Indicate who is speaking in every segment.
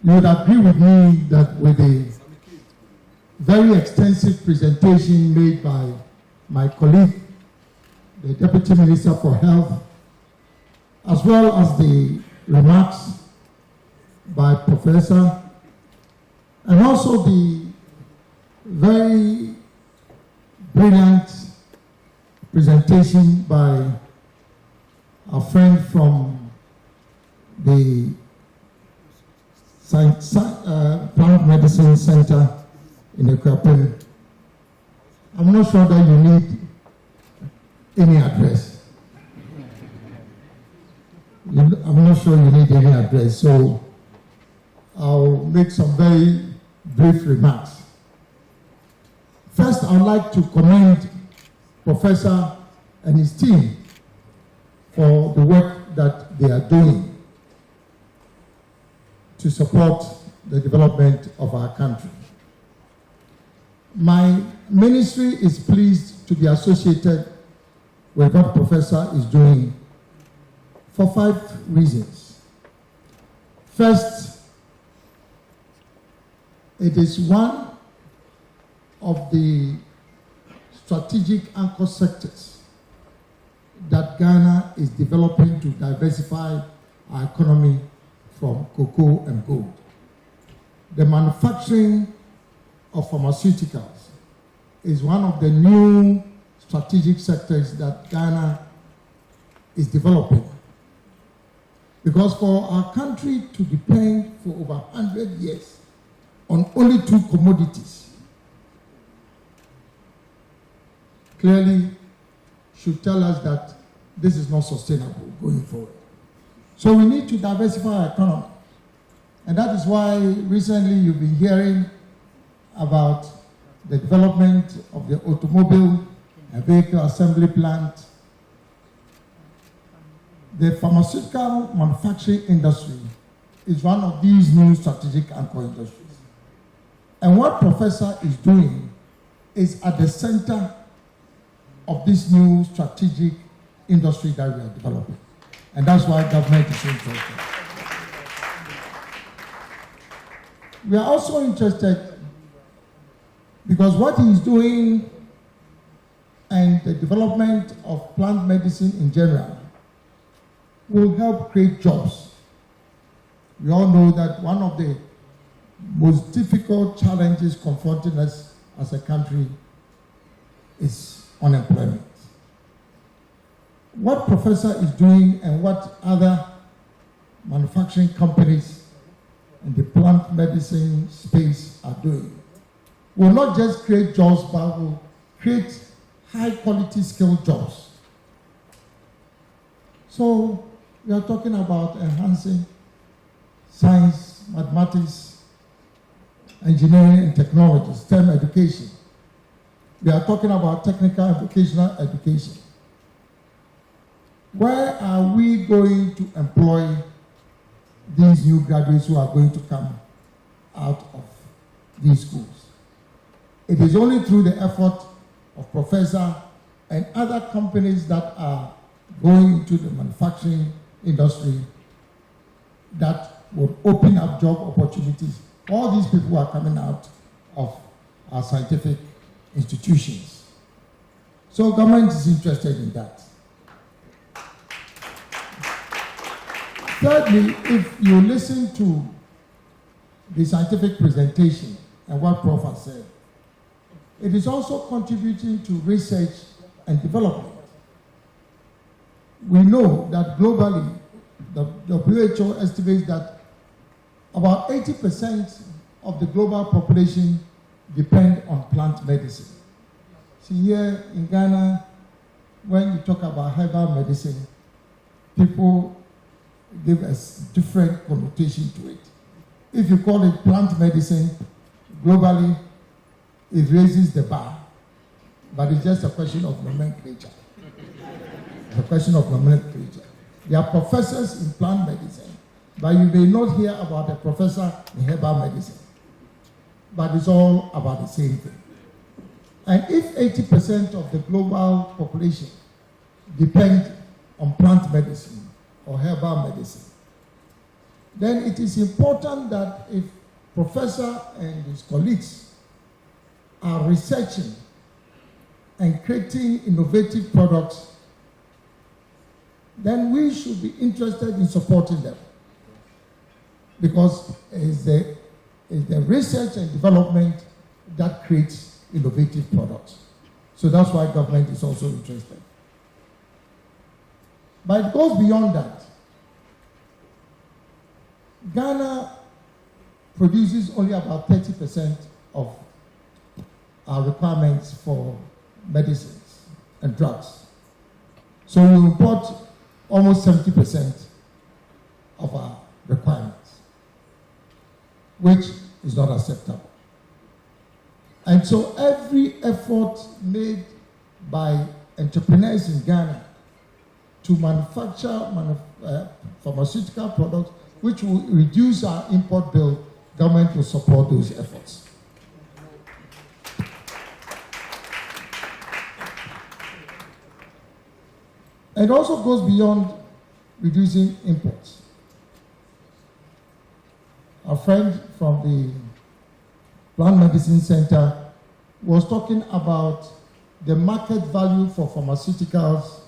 Speaker 1: You would agree with me that with the very extensive presentation made by my colleague, the Deputy Minister for Health, as well as the remarks by Professor, and also the very brilliant presentation by our friend from the Plant Medicine Center in Ekwapim. I'm not sure that you need any address. I'm not sure you need any address, so I'll make some very brief remarks. First, I'd like to commend Professor and his team for the work that they are doing to support the development of our country. My ministry is pleased to be associated with what Professor is doing for 5 reasons. First, it is one of the strategic anchor sectors that Ghana is developing to diversify our economy from cocoa and gold. The manufacturing of pharmaceuticals is one of the new strategic sectors that Ghana is developing. Because for our country to depend for over 100 years on only 2 commodities clearly should tell us that this is not sustainable going forward. So we need to diversify our economy. And that is why recently you've been hearing about the development of the automobile and vehicle assembly plant. The pharmaceutical manufacturing industry is one of these new strategic anchor industries. And what Professor is doing is at the center of this new strategic industry that we are developing. And that's why government is interested. We are also interested because what he is doing and the development of plant medicine in general will help create jobs. We all know that one of the most difficult challenges confronting us as a country is unemployment. What Professor is doing and what other manufacturing companies in the plant medicine space are doing will not just create jobs, but will create high-quality skilled jobs. So we are talking about enhancing science, mathematics, engineering and technology, STEM education. We are talking about technical and vocational education. Where are we going to employ these new graduates who are going to come out of these schools? It is only through the effort of Professor and other companies that are going into the manufacturing industry that would open up job opportunities. All these people are coming out of our scientific institutions. So government is interested in that. Thirdly, if you listen to the scientific presentation and what Prof has said, it is also contributing to research and development. We know that globally, the WHO estimates that about 80% of the global population depend on plant medicine. See, here in Ghana, when you talk about herbal medicine, people give a different connotation to it. If you call it plant medicine, globally, it raises the bar. But it's just a question of nomenclature. It's a question of nomenclature. There are professors in plant medicine, but you may not hear about a professor in herbal medicine. But it's all about the same thing. And if 80% of the global population depend on plant medicine or herbal medicine, then it is important that if Professor and his colleagues are researching and creating innovative products, then we should be interested in supporting them. Because it's the research and development that creates innovative products. So that's why government is also interested. But it goes beyond that. Ghana produces only about 30% of our requirements for medicines and drugs. So we import almost 70% of our requirements, which is not acceptable. And so every effort made by entrepreneurs in Ghana to manufacture pharmaceutical products which will reduce our import bill, government will support those efforts. It also goes beyond reducing imports. A friend from the Plant Medicine Center was talking about the market value for pharmaceuticals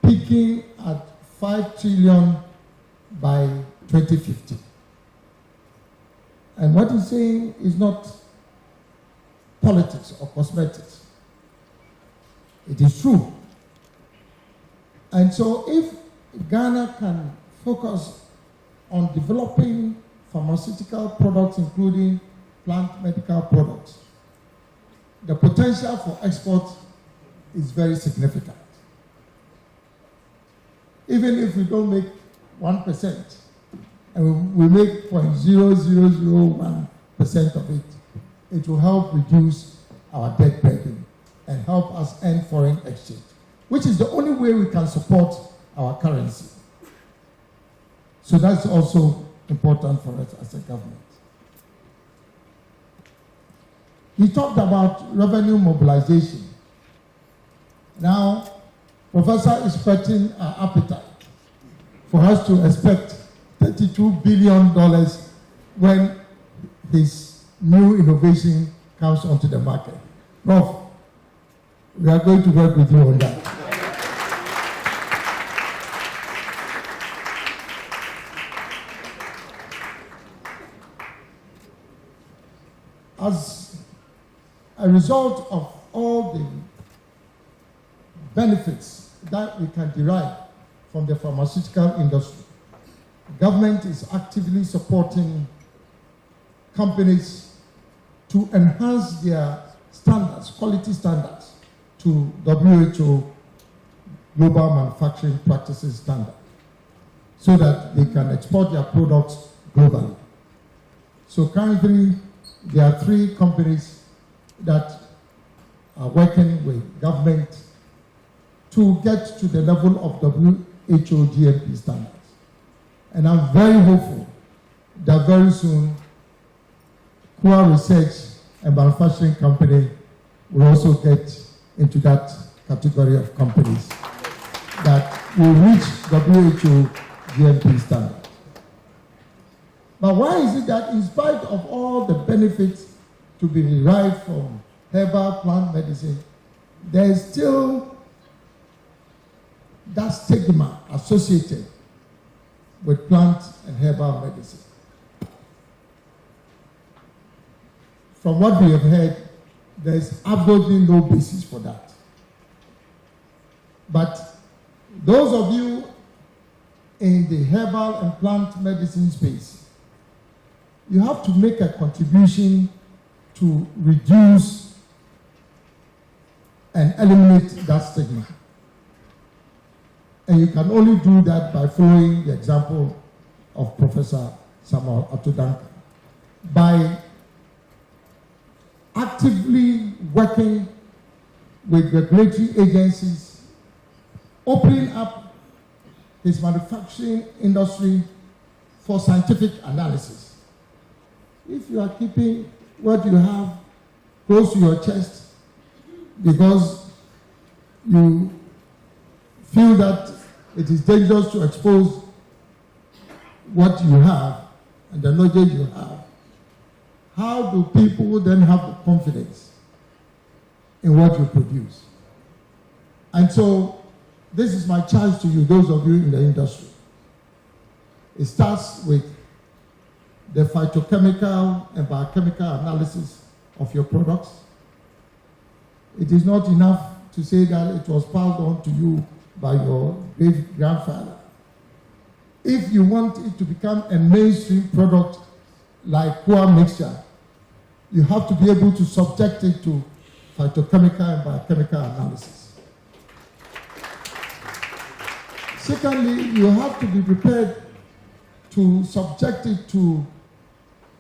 Speaker 1: peaking at 5 trillion by 2050. And what he's saying is not politics or cosmetics. It is true. And so if Ghana can focus on developing pharmaceutical products, including plant medical products, the potential for export is very significant. Even if we don't make 1%, and we make 0.0001% of it, it will help reduce our debt burden and help us earn foreign exchange, which is the only way we can support our currency. So that's also important for us as a government. He talked about revenue mobilization. Now, Professor is whetting our appetite for us to expect $32 billion when this new innovation comes onto the market. Prof, we are going to work with you on that. As a result of all the benefits that we can derive from the pharmaceutical industry, government is actively supporting companies to enhance their standards, quality standards, to WHO Global Manufacturing Practices Standard, so that they can export their products globally. So currently, there are 3 companies that are working with government to get to the level of WHO GMP standards. And I'm very hopeful that very soon, Kua Research and Manufacturing Company will also get into that category of companies that will reach WHO GMP standards. But why is it that in spite of all the benefits to be derived from herbal plant medicine, there is still that stigma associated with plant and herbal medicine? From what we have heard, there is absolutely no basis for that. But those of you in the herbal and plant medicine space, you have to make a contribution to reduce and eliminate that stigma. And you can only do that by following the example of Professor Samuel Atodanka, by actively working with regulatory agencies, opening up his manufacturing industry for scientific analysis. If you are keeping what you have close to your chest because you feel that it is dangerous to expose what you have and the knowledge you have, how do people then have the confidence in what you produce? And so, this is my challenge to you, those of you in the industry. It starts with the phytochemical and biochemical analysis of your products. It is not enough to say that it was passed on to you by your great-grandfather. If you want it to become a mainstream product like Gov't mixture, you have to be able to subject it to phytochemical and biochemical analysis. Secondly, you have to be prepared to subject it to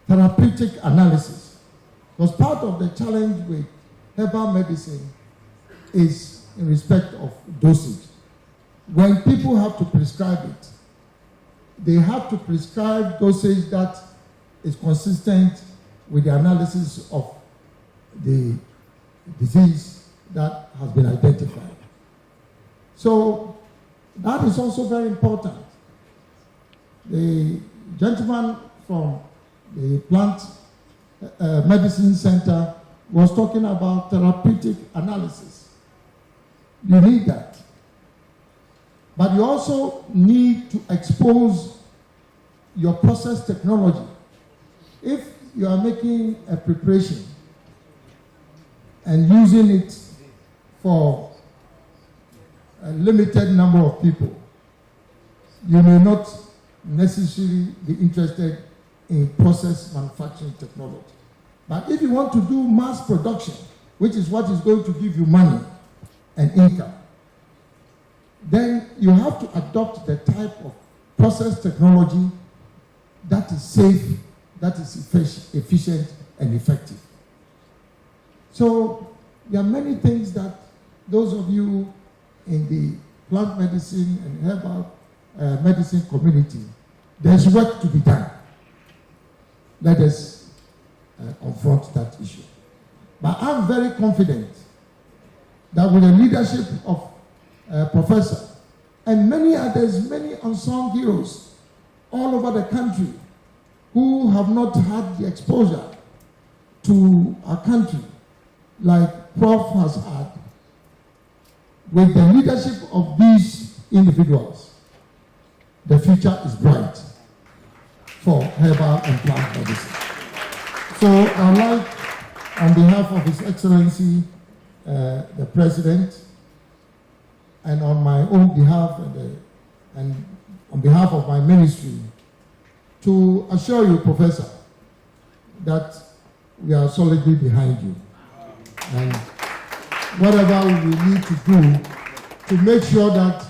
Speaker 1: therapeutic analysis. Because part of the challenge with herbal medicine is in respect of dosage. When people have to prescribe it, they have to prescribe dosage that is consistent with the analysis of the disease that has been identified. So that is also very important. The gentleman from the Plant Medicine Center was talking about therapeutic analysis. You need that. But you also need to expose your process technology. If you are making a preparation and using it for a limited number of people, you may not necessarily be interested in process manufacturing technology. But if you want to do mass production, which is what is going to give you money and income, then you have to adopt the type of process technology that is safe, that is efficient and effective. So there are many things that those of you in the plant medicine and herbal medicine community, there's work to be done. Let us confront that issue. But I'm very confident that with the leadership of Professor and many others, many unsung heroes all over the country who have not had the exposure to our country like Prof has had, with the leadership of these individuals, the future is bright for herbal and plant medicine. So I'd like, on behalf of His Excellency, the President, and on my own behalf and on behalf of my ministry, to assure you, Professor, that we are solidly behind you. And whatever we need to do to make sure that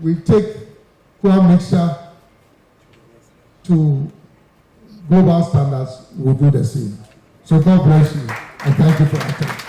Speaker 1: we take Gov't mixture to global standards, we'll do the same. So God bless you, and thank you for attending.